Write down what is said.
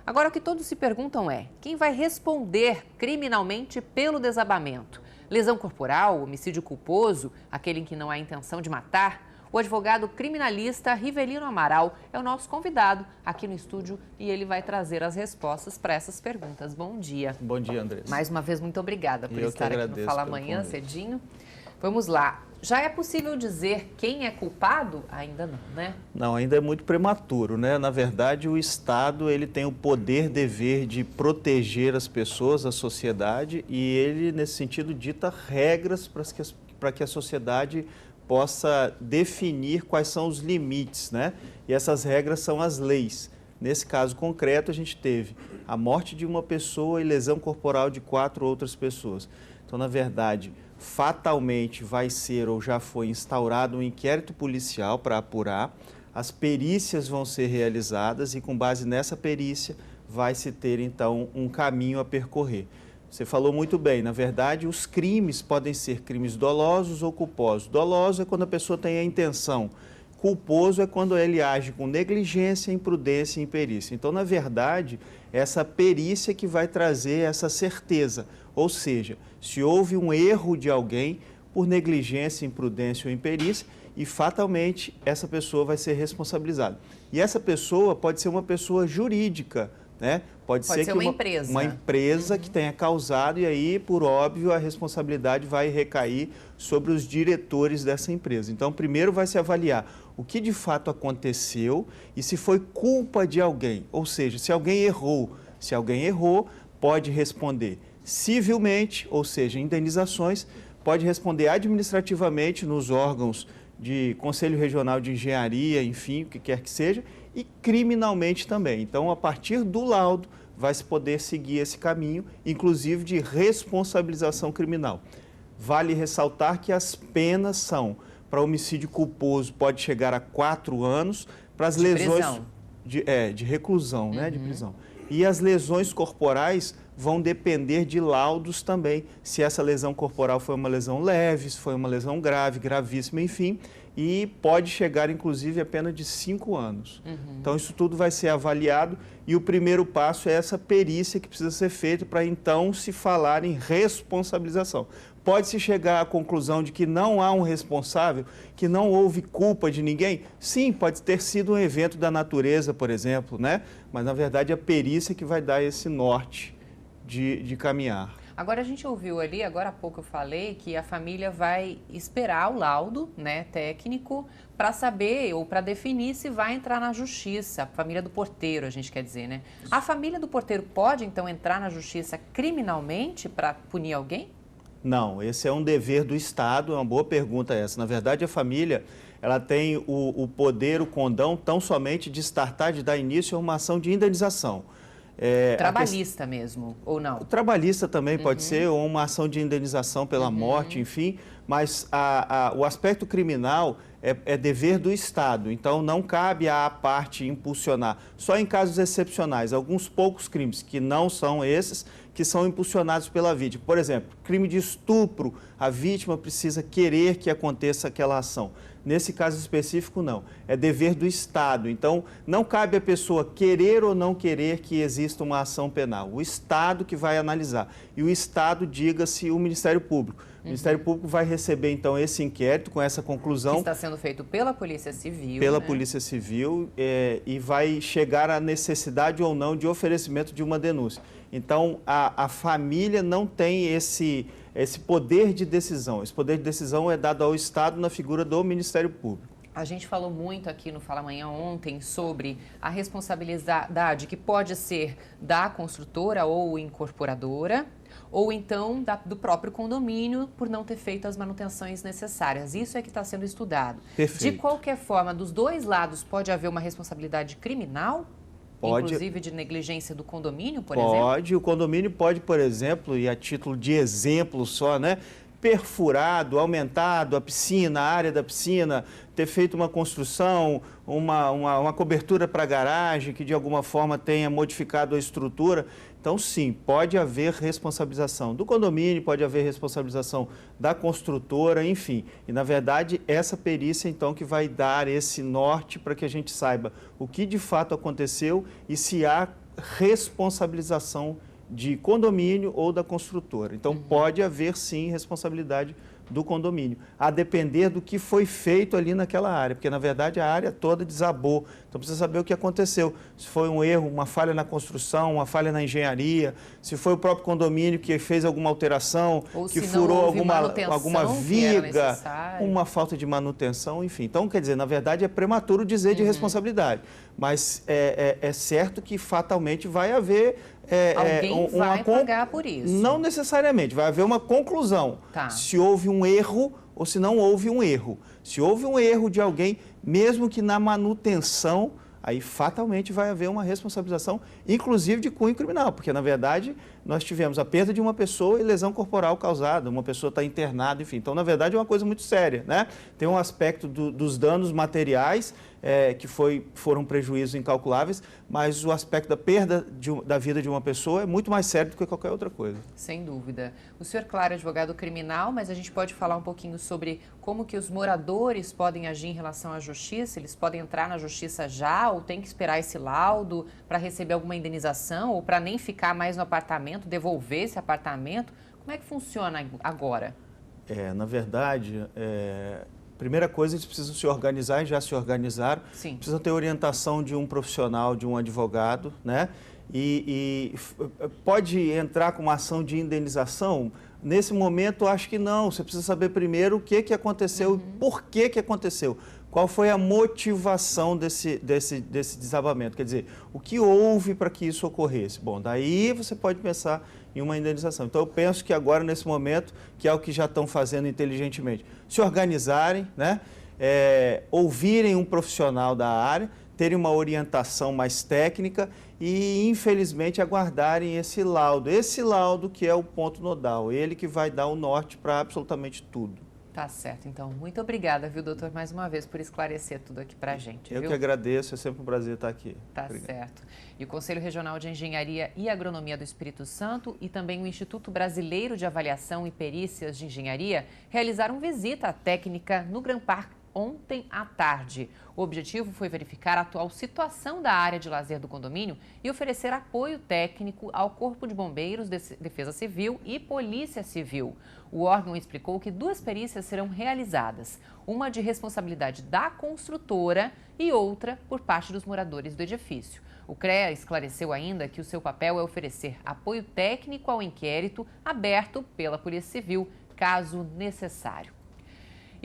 Agora, o que todos se perguntam é: quem vai responder criminalmente pelo desabamento? Lesão corporal, homicídio culposo, aquele em que não há intenção de matar? O advogado criminalista Rivelino Amaral é o nosso convidado aqui no estúdio e ele vai trazer as respostas para essas perguntas. Bom dia. Bom dia, Andressa. Mais uma vez, muito obrigada por estar aqui no Fala Amanhã cedinho. Vamos lá. Já é possível dizer quem é culpado? Ainda não, né? Não, ainda é muito prematuro, né? Na verdade, o Estado ele tem o poder, dever de proteger as pessoas, a sociedade, e ele, nesse sentido, dita regras para que a sociedade possa definir quais são os limites, né? E essas regras são as leis. Nesse caso concreto, a gente teve a morte de uma pessoa e lesão corporal de 4 outras pessoas. Então, na verdade, fatalmente vai ser ou já foi instaurado um inquérito policial para apurar, as perícias vão ser realizadas e com base nessa perícia vai se ter então um caminho a percorrer. Você falou muito bem, na verdade os crimes podem ser crimes dolosos ou culposos. Doloso é quando a pessoa tem a intenção, culposo é quando ele age com negligência, imprudência e imperícia. Então, na verdade, essa perícia que vai trazer essa certeza, ou seja, se houve um erro de alguém por negligência, imprudência ou imperícia, e fatalmente essa pessoa vai ser responsabilizada. E essa pessoa pode ser uma pessoa jurídica, né? Pode ser que uma empresa. Uma empresa que tenha causado, e aí, por óbvio, a responsabilidade vai recair sobre os diretores dessa empresa. Então, primeiro vai se avaliar o que de fato aconteceu e se foi culpa de alguém. Ou seja, se alguém errou. Se alguém errou, pode responder civilmente, ou seja, indenizações, pode responder administrativamente nos órgãos de Conselho Regional de Engenharia, enfim, o que quer que seja, e criminalmente também. Então, a partir do laudo, vai se poder seguir esse caminho, inclusive de responsabilização criminal. Vale ressaltar que as penas são, para homicídio culposo, pode chegar a 4 anos, para as lesões de reclusão, né, de prisão. E as lesões corporais vão depender de laudos também, se essa lesão corporal foi uma lesão leve, se foi uma lesão grave, gravíssima, enfim, e pode chegar, inclusive, a pena de 5 anos. Então, isso tudo vai ser avaliado e o primeiro passo é essa perícia que precisa ser feita para, então, se falar em responsabilização. Pode-se chegar à conclusão de que não há um responsável, que não houve culpa de ninguém? Sim, pode ter sido um evento da natureza, por exemplo, né? Mas, na verdade, a perícia que vai dar esse norte de caminhar. Agora, a gente ouviu ali, agora há pouco eu falei, que a família vai esperar o laudo, né, técnico para saber ou para definir se vai entrar na justiça. A família do porteiro, a gente quer dizer, né? A família do porteiro pode, então, entrar na justiça criminalmente para punir alguém? Não, esse é um dever do Estado, é uma boa pergunta essa. Na verdade, a família ela tem o poder, o condão, tão somente de startar, de dar início a uma ação de indenização. Trabalhista mesmo, ou não? Trabalhista também pode ser, ou uma ação de indenização pela morte, enfim, mas o aspecto criminal é dever do Estado, então não cabe à parte impulsionar, só em casos excepcionais, alguns poucos crimes, que não são esses, que são impulsionados pela vítima. Por exemplo, crime de estupro, a vítima precisa querer que aconteça aquela ação. Nesse caso específico, não. É dever do Estado. Então, não cabe à pessoa querer ou não querer que exista uma ação penal. O Estado que vai analisar. E o Estado, diga-se, o Ministério Público. O Ministério Público vai receber, então, esse inquérito com essa conclusão. Que está sendo feito pela Polícia Civil. Pela Polícia Civil e vai chegar à necessidade ou não de oferecimento de uma denúncia. Então, a família não tem esse poder de decisão. Esse poder de decisão é dado ao Estado na figura do Ministério Público. A gente falou muito aqui no Fala Amanhã ontem sobre a responsabilidade que pode ser da construtora ou incorporadora, ou então do próprio condomínio por não ter feito as manutenções necessárias. Isso é que está sendo estudado. Perfeito. De qualquer forma, dos dois lados pode haver uma responsabilidade criminal? Pode. Inclusive de negligência do condomínio, por exemplo? Pode. O condomínio pode, por exemplo, e a título de exemplo só, né? Perfurado, aumentado a piscina, a área da piscina, ter feito uma construção, uma cobertura para garagem que de alguma forma tenha modificado a estrutura. Então, sim, pode haver responsabilização do condomínio, pode haver responsabilização da construtora, enfim. E, na verdade, essa perícia, então, que vai dar esse norte para que a gente saiba o que de fato aconteceu e se há responsabilização de condomínio ou da construtora. Então, pode haver, sim, responsabilidade do condomínio, a depender do que foi feito ali naquela área, porque, na verdade, a área toda desabou. Então, precisa saber o que aconteceu. Se foi um erro, uma falha na construção, uma falha na engenharia, se foi o próprio condomínio que fez alguma alteração, ou que se furou não alguma viga, uma falta de manutenção, enfim. Então, quer dizer, na verdade, é prematuro dizer de responsabilidade, mas é certo que fatalmente vai haver alguém vai pagar por isso. Não necessariamente, vai haver uma conclusão. Tá. Se houve um erro ou se não houve um erro. Se houve um erro de alguém, mesmo que na manutenção, aí fatalmente vai haver uma responsabilização, inclusive de cunho criminal, porque, na verdade, nós tivemos a perda de uma pessoa e lesão corporal causada, uma pessoa está internada, enfim. Então, na verdade, é uma coisa muito séria, né? Tem um aspecto dos danos materiais, que foram prejuízos incalculáveis, mas o aspecto da perda da vida de uma pessoa é muito mais sério do que qualquer outra coisa. Sem dúvida. O senhor, claro, é advogado criminal, mas a gente pode falar um pouquinho sobre como que os moradores podem agir em relação à justiça? Eles podem entrar na justiça já ou tem que esperar esse laudo para receber alguma indenização ou para nem ficar mais no apartamento, devolver esse apartamento? Como é que funciona agora? Na verdade, primeira coisa, eles precisam se organizar e já se organizaram. Sim. Precisam ter orientação de um profissional, de um advogado, né? E pode entrar com uma ação de indenização? Nesse momento, acho que não. Você precisa saber primeiro o que aconteceu e por que aconteceu. Qual foi a motivação desse desabamento? Quer dizer, o que houve para que isso ocorresse? Bom, daí você pode pensar em uma indenização. Então, eu penso que agora, nesse momento, que é o que já estão fazendo inteligentemente, se organizarem, né? Ouvirem um profissional da área, terem uma orientação mais técnica e, infelizmente, aguardarem esse laudo que é o ponto nodal, ele que vai dar o norte para absolutamente tudo. Tá certo, então. Muito obrigada, viu, doutor, mais uma vez, por esclarecer tudo aqui pra gente. Eu que agradeço, é sempre um prazer estar aqui. Tá Obrigado. certo. E o Conselho Regional de Engenharia e Agronomia do Espírito Santo e também o Instituto Brasileiro de Avaliação e Perícias de Engenharia realizaram visita técnica no Gran Park ontem à tarde. O objetivo foi verificar a atual situação da área de lazer do condomínio e oferecer apoio técnico ao Corpo de Bombeiros, Defesa Civil e Polícia Civil. O órgão explicou que 2 perícias serão realizadas, uma de responsabilidade da construtora e outra por parte dos moradores do edifício. O CREA esclareceu ainda que o seu papel é oferecer apoio técnico ao inquérito aberto pela Polícia Civil, caso necessário.